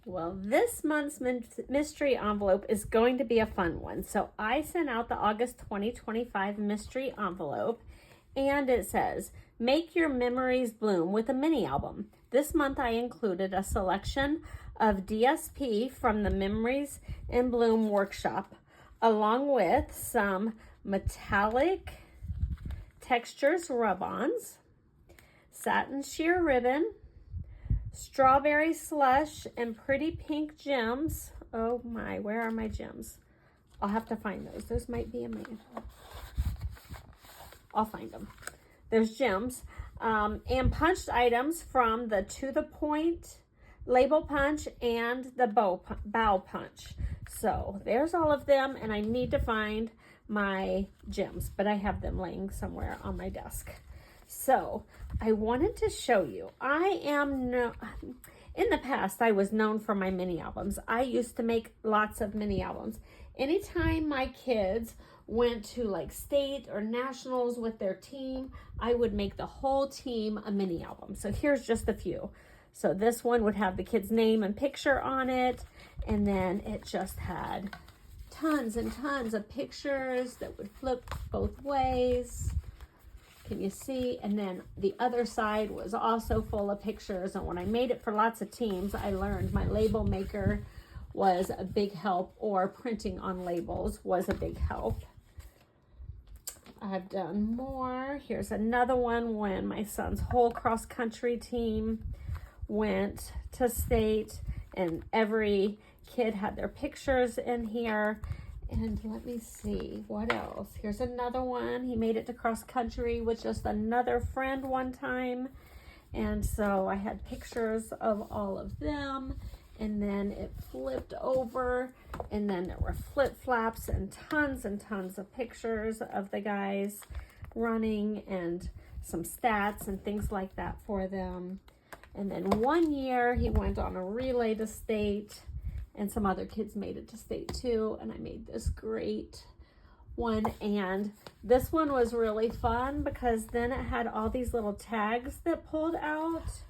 Well, this month's mystery envelope is going to be a fun one. So I sent out the August 2025 mystery envelope, and it says, make your memories bloom with a mini album. This month I included a selection of DSP from the Memories in Bloom workshop, along with some metallic Textures Rub Ons, satin sheer ribbon, strawberry slush, and pretty pink gems. Oh my, where are my gems? I'll have to find those. Those might be in my, I'll find them. There's gems. And punched items from the To The Point Label Punch and the Bough Punch. So there's all of them, and I need to find my gems, but I have them laying somewhere on my desk. So I wanted to show you, in the past, I was known for my mini albums. I used to make lots of mini albums. Anytime my kids went to like state or nationals with their team, I would make the whole team a mini album. So here's just a few. So this one would have the kid's name and picture on it, and then it just had tons and tons of pictures that would flip both ways. Can you see? And then the other side was also full of pictures. And when I made it for lots of teams, I learned my label maker was a big help, or printing on labels was a big help. I've done more. Here's another one when my son's whole cross country team went to state, and every kid had their pictures in here. And let me see, what else? Here's another one. He made it to cross country with just another friend one time. And so I had pictures of all of them. And then it flipped over, and then there were flip flaps and tons of pictures of the guys running, and some stats and things like that for them. And then one year he went on a relay to state, and some other kids made it to state too. And I made this great one. And this one was really fun because then it had all these little tags that pulled out,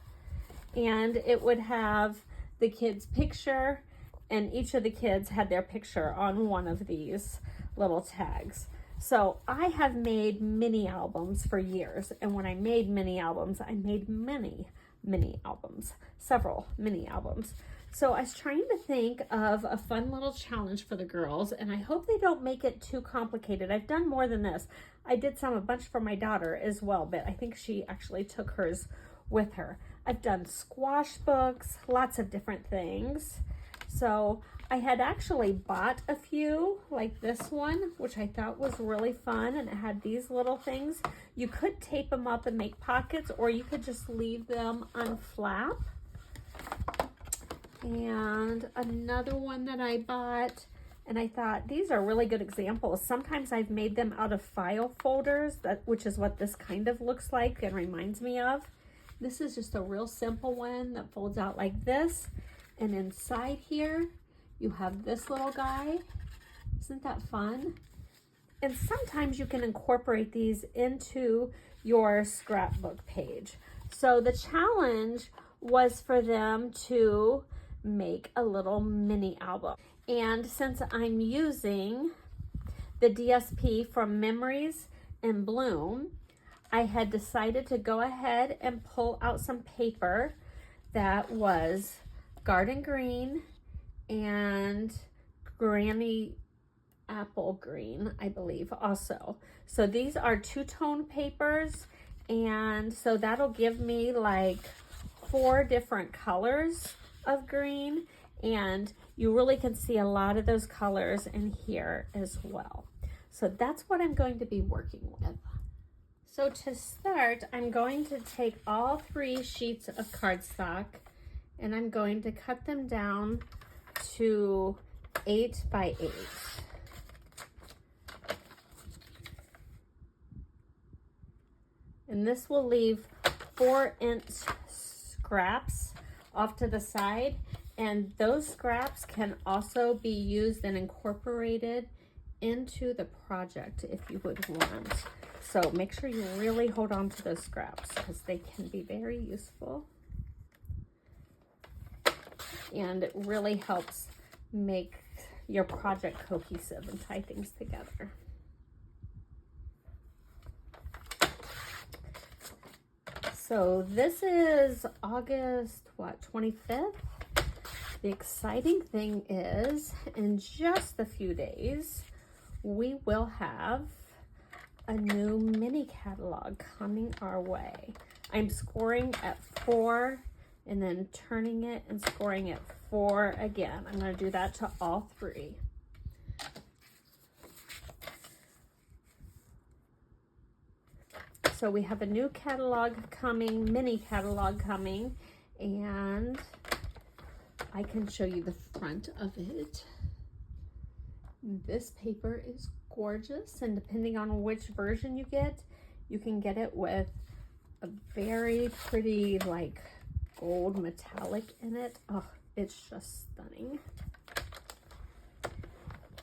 and it would have the kid's picture, and each of the kids had their picture on one of these little tags. So I have made mini albums for years. And when I made mini albums, I made many albums, several mini albums. So I was trying to think of a fun little challenge for the girls, and I hope they don't make it too complicated. I've done more than this. I did a bunch for my daughter as well, but I think she actually took hers with her. I've done squash books, lots of different things. So I had actually bought a few, like this one, which I thought was really fun, and it had these little things. You could tape them up and make pockets, or you could just leave them unflap. And another one that I bought, and I thought these are really good examples. Sometimes I've made them out of file folders, which is what this kind of looks like and reminds me of. This is just a real simple one that folds out like this. And inside here, you have this little guy. Isn't that fun? And sometimes you can incorporate these into your scrapbook page. So the challenge was for them to make a little mini album. And since I'm using the DSP from Memories in Bloom, I had decided to go ahead and pull out some paper that was garden green and granny apple green, I believe, also. So these are two-tone papers, and so that'll give me like 4 different colors of green, and you really can see a lot of those colors in here as well. So that's what I'm going to be working with. So to start, I'm going to take all 3 sheets of cardstock, and I'm going to cut them down to 8 by 8. And this will leave 4-inch scraps off to the side, and those scraps can also be used and incorporated into the project if you would want. So make sure you really hold on to those scraps because they can be very useful. and it really helps make your project cohesive and tie things together. So this is August, what, 25th? The exciting thing is, in just a few days, we will have a new mini catalog coming our way. I'm scoring at 4 and then turning it and scoring at 4 again. I'm going to do that to all 3. So we have a new catalog coming, mini catalog coming, and I can show you the front of it. This paper is gorgeous, and depending on which version you get, you can get it with a very pretty like gold metallic in it. Oh, it's just stunning.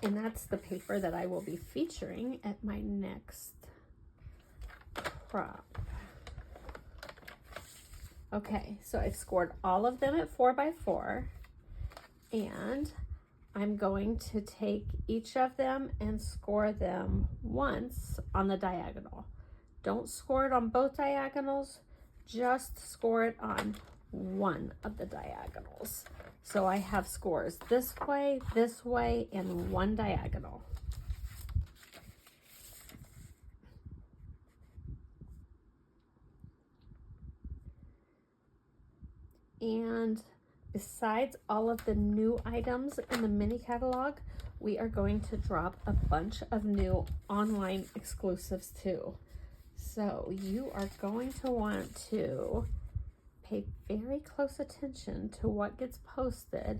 And that's the paper that I will be featuring at my next crop. Okay, so I've scored all of them at 4x4, and I'm going to take each of them and score them once on the diagonal. Don't score it on both diagonals, just score it on one of the diagonals. So I have scores this way, and one diagonal. And besides all of the new items in the mini catalog, we are going to drop a bunch of new online exclusives too. So you are going to want to pay very close attention to what gets posted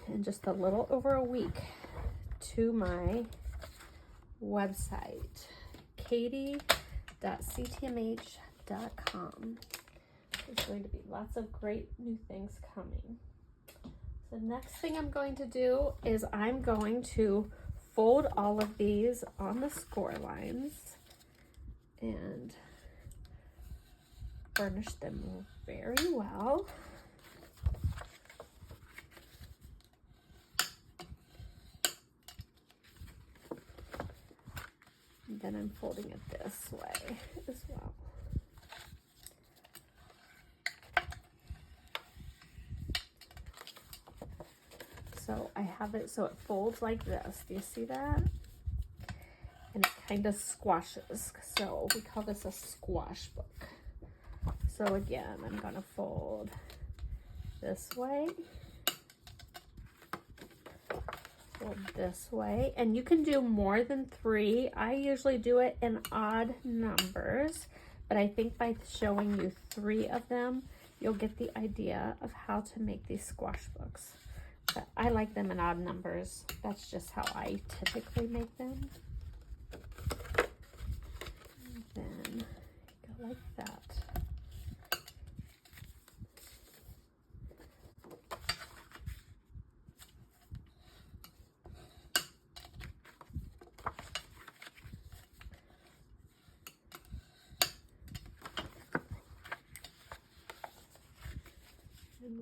in just a little over a week to my website, kati.ctmh.com. There's going to be lots of great new things coming. The next thing I'm going to do is I'm going to fold all of these on the score lines and burnish them very well. And then I'm folding it this way as well. So I have it so it folds like this. Do you see that? And it kind of squashes. So we call this a squash book. So again, I'm going to fold this way, fold this way, and you can do more than 3. I usually do it in odd numbers, but I think by showing you 3 of them, you'll get the idea of how to make these squash books. But I like them in odd numbers. That's just how I typically make them. And then go like that.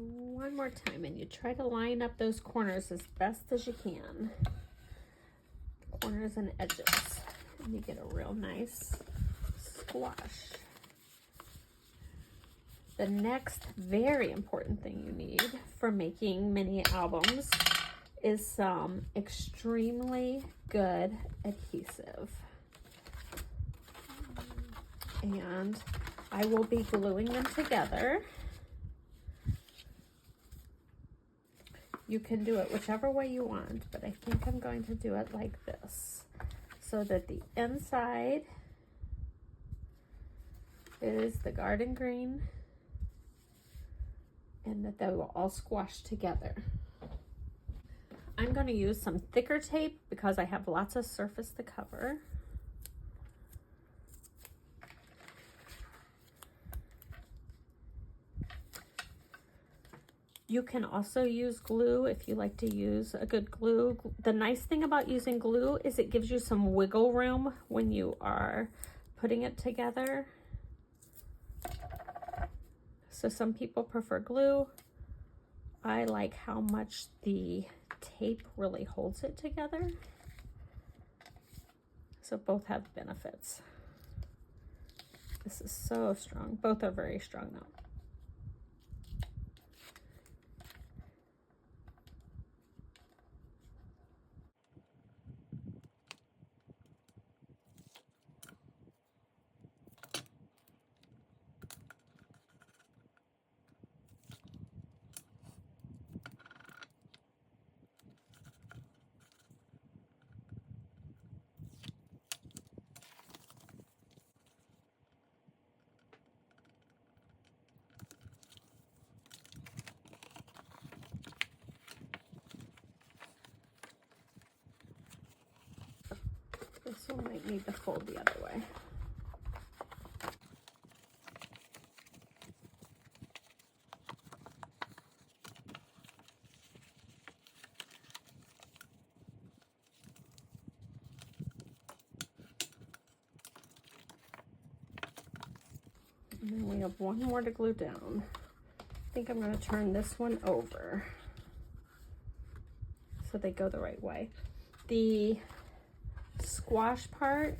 One more time, and you try to line up those corners as best as you can. Corners and edges. And you get a real nice squash. The next very important thing you need for making mini albums is some extremely good adhesive. And I will be gluing them together. You can do it whichever way you want, but I think I'm going to do it like this, so that the inside is the garden green and that they will all squash together. I'm going to use some thicker tape because I have lots of surface to cover. You can also use glue if you like to use a good glue. The nice thing about using glue is it gives you some wiggle room when you are putting it together. So some people prefer glue, I like how much the tape really holds it together. So both have benefits. This is so strong. Both are very strong though. This one might need to fold the other way. And then we have one more to glue down. I think I'm going to turn this one over so they go the right way. The squash part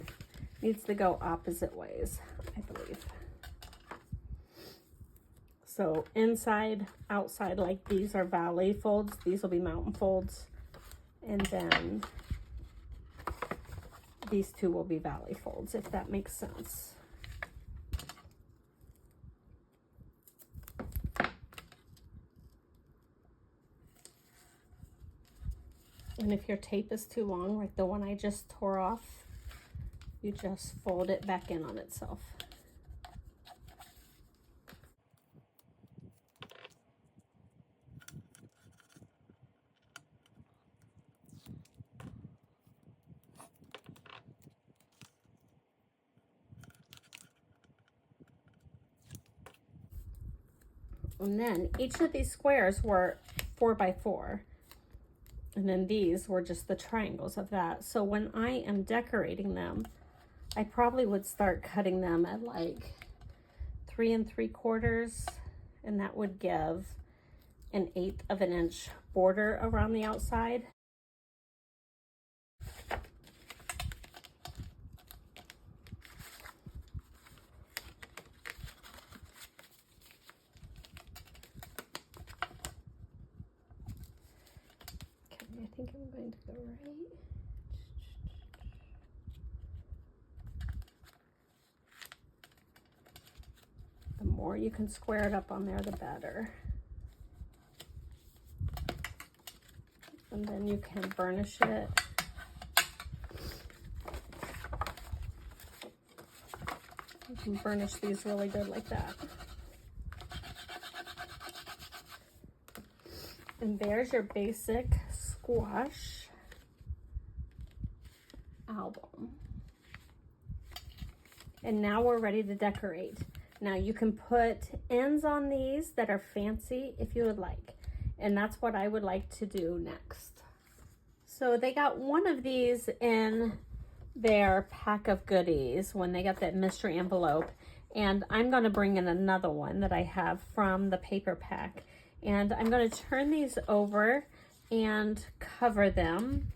needs to go opposite ways, I believe. So inside, outside, like these are valley folds. These will be mountain folds. And then these two will be valley folds, if that makes sense. And if your tape is too long, like the one I just tore off, you just fold it back in on itself. And then each of these squares were 4 by 4. And then these were just the triangles of that. So when I am decorating them, I probably would start cutting them at like 3 3/4, and that would give an 1/8 of an inch border around the outside. I think I'm going to go right. The more you can square it up on there, the better. And then you can burnish it. You can burnish these really good like that. And there's your basic squash album. And now we're ready to decorate. Now you can put ends on these that are fancy if you would like. And that's what I would like to do next. So they got one of these in their pack of goodies when they got that mystery envelope. And I'm going to bring in another one that I have from the paper pack. And I'm going to turn these over and cover them.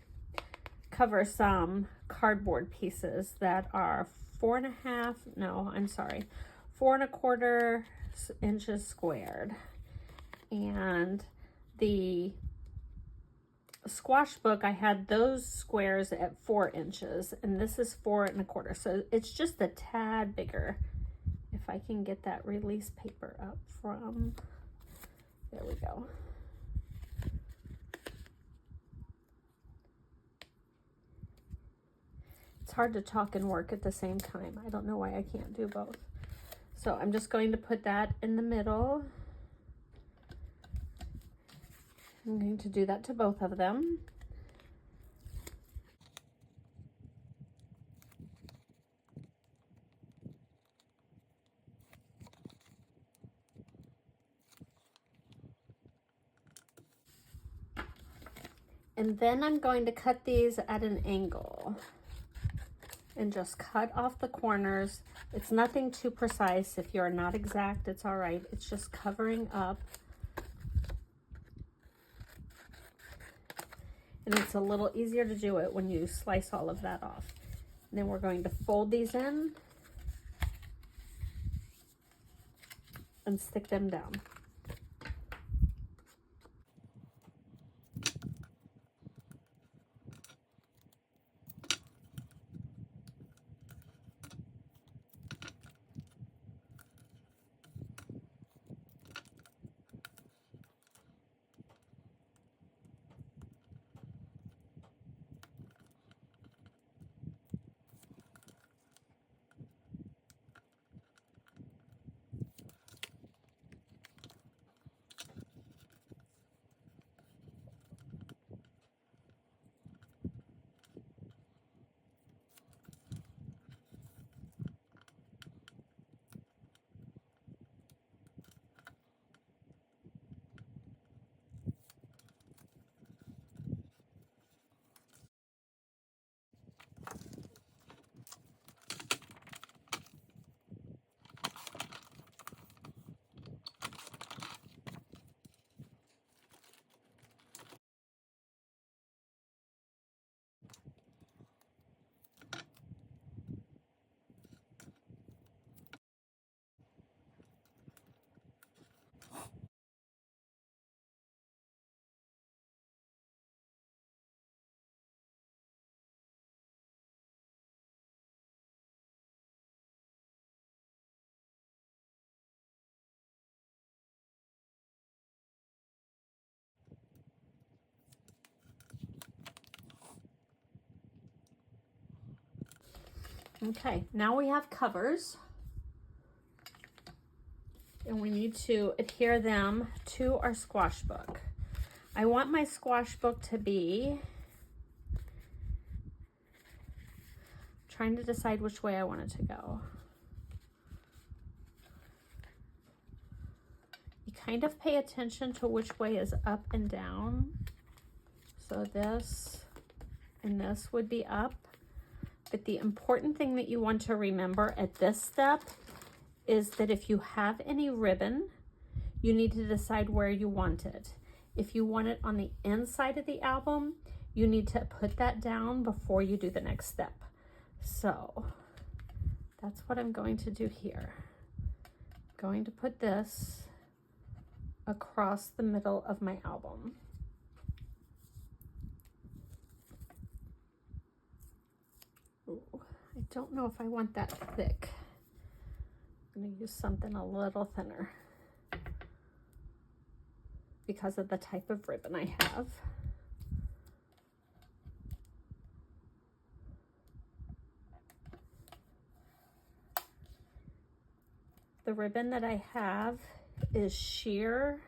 Cover some cardboard pieces that are 4 1/4 inches squared. And the squash book, I had those squares at 4 inches, and this is 4 1/4. So it's just a tad bigger. If I can get that release paper up from, there we go. It's hard to talk and work at the same time. I don't know why I can't do both. So I'm just going to put that in the middle. I'm going to do that to both of them. And then I'm going to cut these at an angle and just cut off the corners. It's nothing too precise. If you're not exact, it's all right. It's just covering up And it's a little easier to do it when you slice all of that off. And then we're going to fold these in and stick them down. Okay, now we have covers. And we need to adhere them to our squash book. I want my squash book to be, trying to decide which way I want it to go. You kind of pay attention to which way is up and down. So this and this would be up. But the important thing that you want to remember at this step is that if you have any ribbon, you need to decide where you want it. If you want it on the inside of the album, you need to put that down before you do the next step. So that's what I'm going to do here. I'm going to put this across the middle of my album. Ooh, I don't know if I want that thick. I'm going to use something a little thinner because of the type of ribbon I have. The ribbon that I have is sheer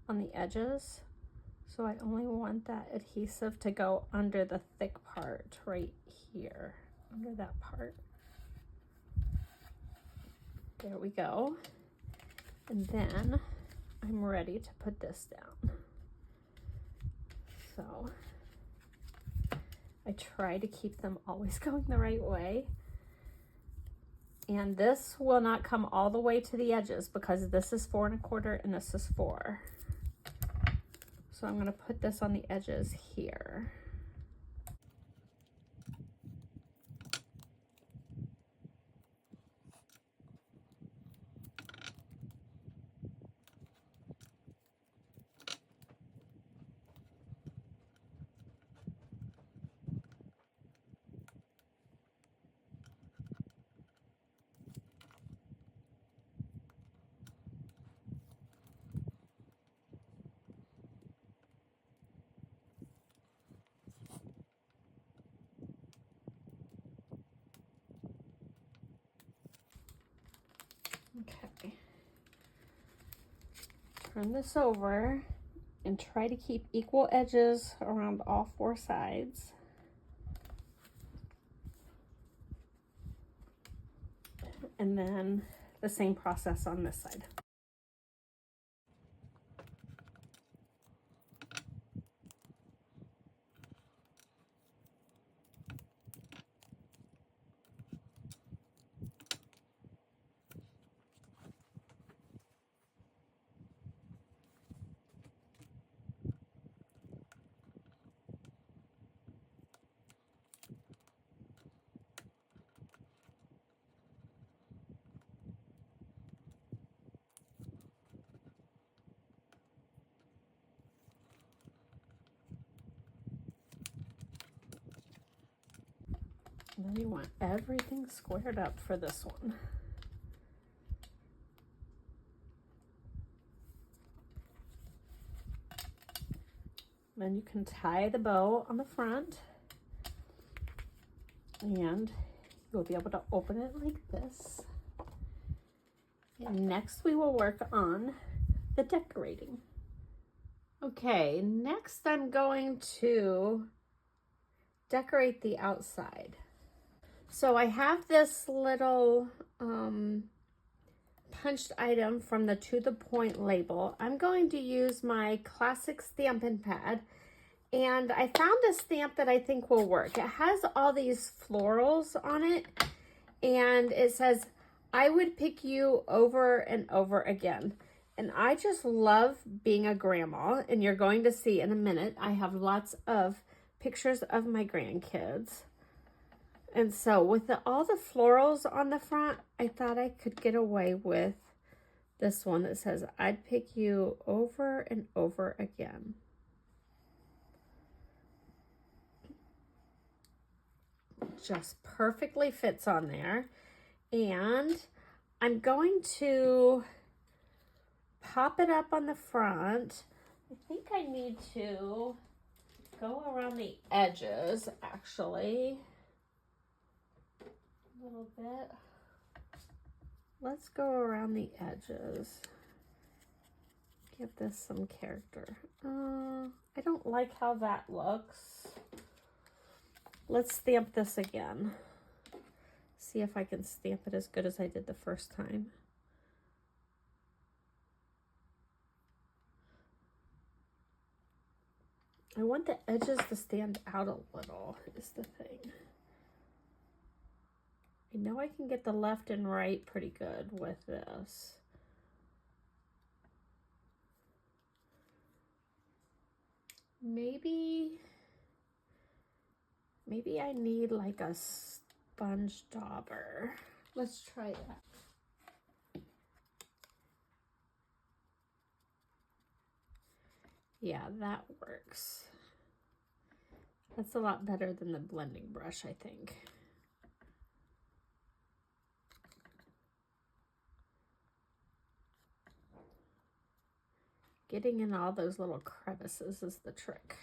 on the edges, so I only want that adhesive to go under the thick part right here, under that part. There we go. And then I'm ready to put this down. So I try to keep them always going the right way. And this will not come all the way to the edges because this is 4 1/4 and this is 4. So I'm going to put this on the edges here. Okay, turn this over and try to keep equal edges around all 4 sides. And then the same process on this side. And then you want everything squared up for this one. Then you can tie the bow on the front, and you'll be able to open it like this. And next we will work on the decorating. Okay, next I'm going to decorate the outside. So I have this little punched item from the To The Point label. I'm going to use my classic Stampin' Pad, and I found a stamp that I think will work. It has all these florals on it, and it says, "I would pick you over and over again." And I just love being a grandma, and you're going to see in a minute, I have lots of pictures of my grandkids. And so with all the florals on the front, I thought I could get away with this one that says, "I'd pick you over and over again." Just perfectly fits on there. And I'm going to pop it up on the front. I think I need to go around the edges, actually. A little bit. Let's go around the edges. Give this some character. I don't like how that looks. Let's stamp this again. See if I can stamp it as good as I did the first time. I want the edges to stand out a little, is the thing. I know I can get the left and right pretty good with this. Maybe I need like a sponge dauber. Let's try that. Yeah, that works. That's a lot better than the blending brush, I think. Getting in all those little crevices is the trick.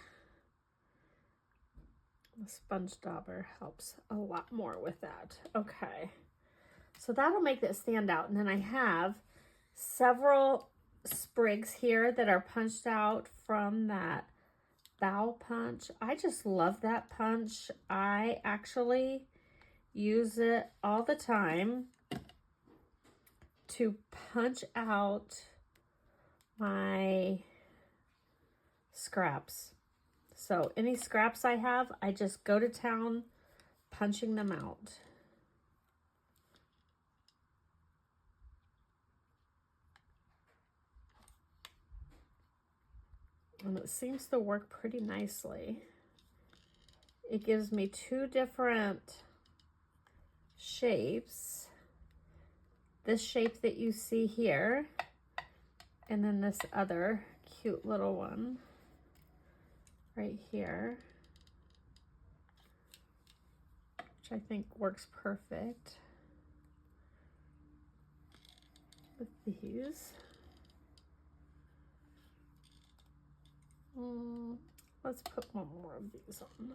The sponge dauber helps a lot more with that. Okay, so that'll make that stand out. And then I have several sprigs here that are punched out from that Bough Punch. I just love that punch. I actually use it all the time to punch out my scraps. So any scraps I have, I just go to town punching them out. And it seems to work pretty nicely. It gives me two different shapes. This shape that you see here, and then this other cute little one right here, which I think works perfect with these. Let's put one more of these on.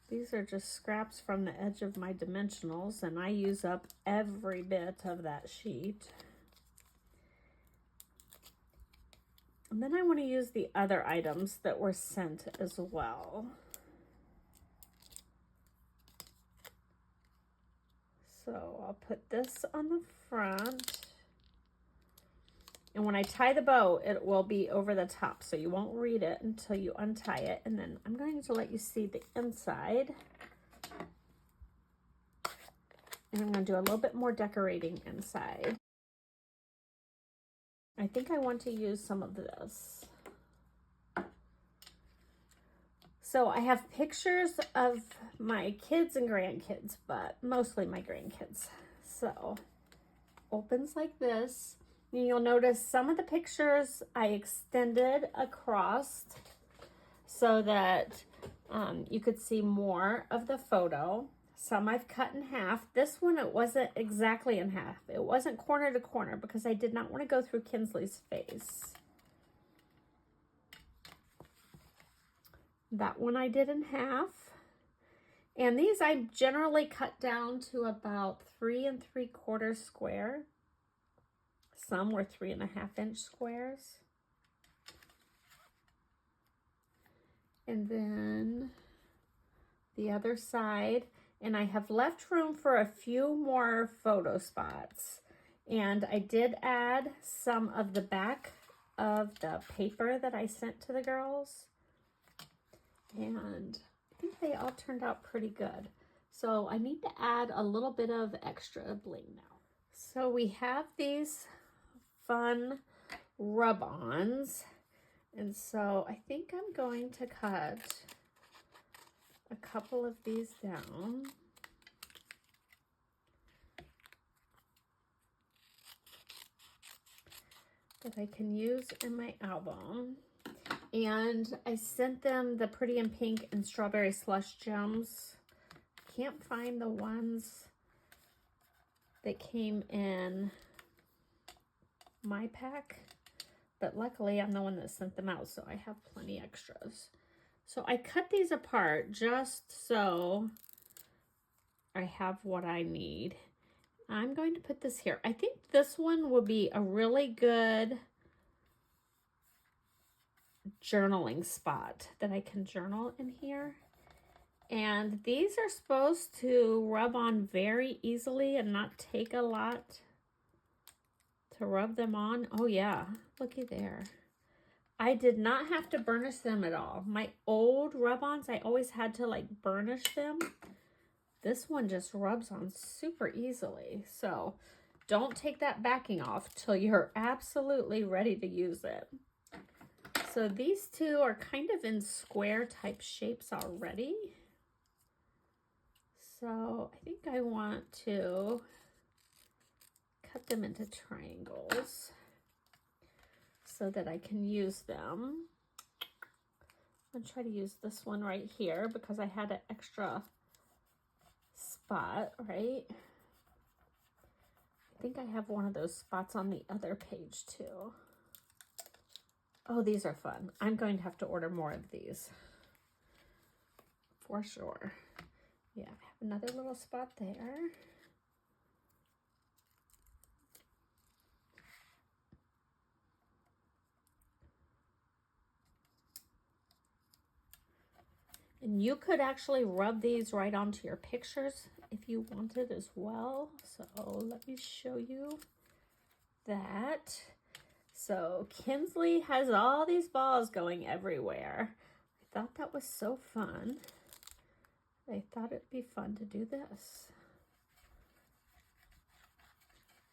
These are just scraps from the edge of my dimensionals, and I use up every bit of that sheet. And then I want to use the other items that were sent as well. So I'll put this on the front. And when I tie the bow, it will be over the top, so you won't read it until you untie it. And then I'm going to let you see the inside. And I'm going to do a little bit more decorating inside. I think I want to use some of this. So I have pictures of my kids and grandkids, but mostly my grandkids. So opens like this. And you'll notice some of the pictures I extended across so that you could see more of the photo. Some I've cut in half. This one, it wasn't exactly in half. It wasn't corner to corner because I did not want to go through Kinsley's face. That one I did in half. And these I generally cut down to about 3 3/4 square. Some were 3.5 inch squares. And then the other side, and I have left room for a few more photo spots. And I did add some of the back of the paper that I sent to the girls. And I think they all turned out pretty good. So I need to add a little bit of extra bling now. So we have these fun rub-ons. And so I think I'm going to cut a couple of these down. That I can use in my album. And I sent them the Pretty in Pink and Strawberry Slush gems. Can't find the ones that came in my pack, but luckily I'm the one that sent them out, so I have plenty extras. So I cut these apart just so I have what I need. I'm going to put this here. I think this one will be a really good journaling spot that I can journal in here. And these are supposed to rub on very easily and not take a lot to rub them on. Oh yeah, looky there. I did not have to burnish them at all. My old rub-ons, I always had to like burnish them. This one just rubs on super easily. So don't take that backing off till you're absolutely ready to use it. So these two are kind of in square type shapes already. So I think I want to cut them into triangles so that I can use them. I'm going to try to use this one right here because I had an extra spot, right? I think I have one of those spots on the other page too. Oh, these are fun. I'm going to have to order more of these for sure. Yeah, I have another little spot there. And you could actually rub these right onto your pictures if you wanted as well. So let me show you that. So Kinsley has all these balls going everywhere. I thought that was so fun. I thought it'd be fun to do this.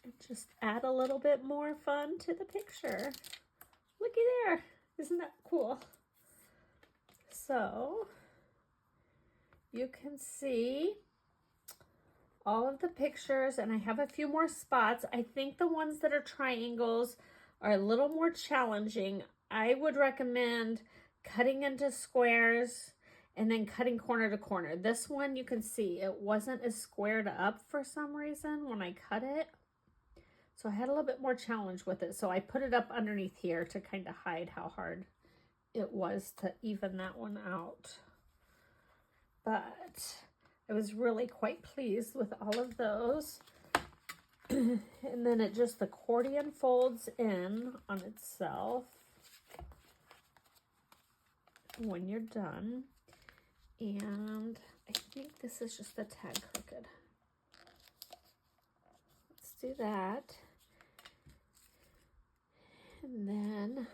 And just add a little bit more fun to the picture. Looky there. Isn't that cool? So you can see all of the pictures, and I have a few more spots. I think the ones that are triangles are a little more challenging. I would recommend cutting into squares and then cutting corner to corner. This one, you can see it wasn't as squared up for some reason when I cut it. So I had a little bit more challenge with it. So I put it up underneath here to kind of hide how hard it was to even that one out. But I was really quite pleased with all of those. And then it just accordion folds in on itself when you're done. And I think this is just a tad crooked. Let's do that. And then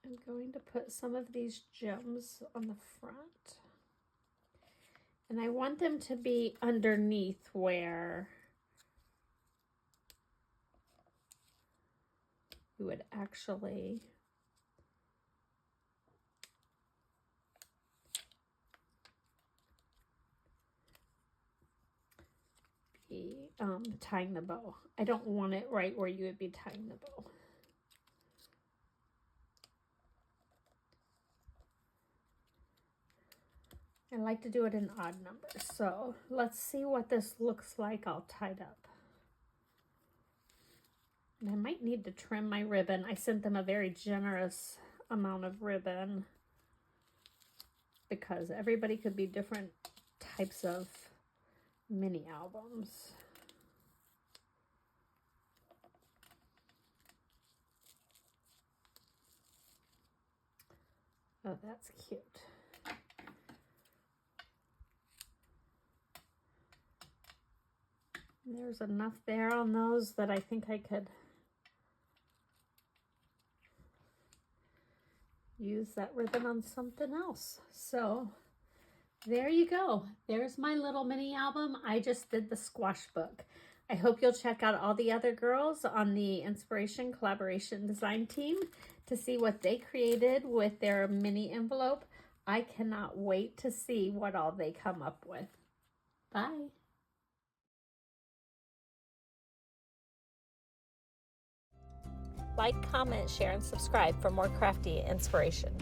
I'm going to put some of these gems on the front. And I want them to be underneath where you would actually tying the bow. I don't want it right where you would be tying the bow. I like to do it in odd numbers. So let's see what this looks like all tied up. And I might need to trim my ribbon. I sent them a very generous amount of ribbon because everybody could be different types of mini albums. Oh, that's cute. There's enough there on those that I think I could use that ribbon on something else. So there you go. There's my little mini album. I just did the squash book. I hope you'll check out all the other girls on the Inspiration Collaboration Design team to see what they created with their mini envelope. I cannot wait to see what all they come up with. Bye. Like, comment, share, and subscribe for more crafty inspiration.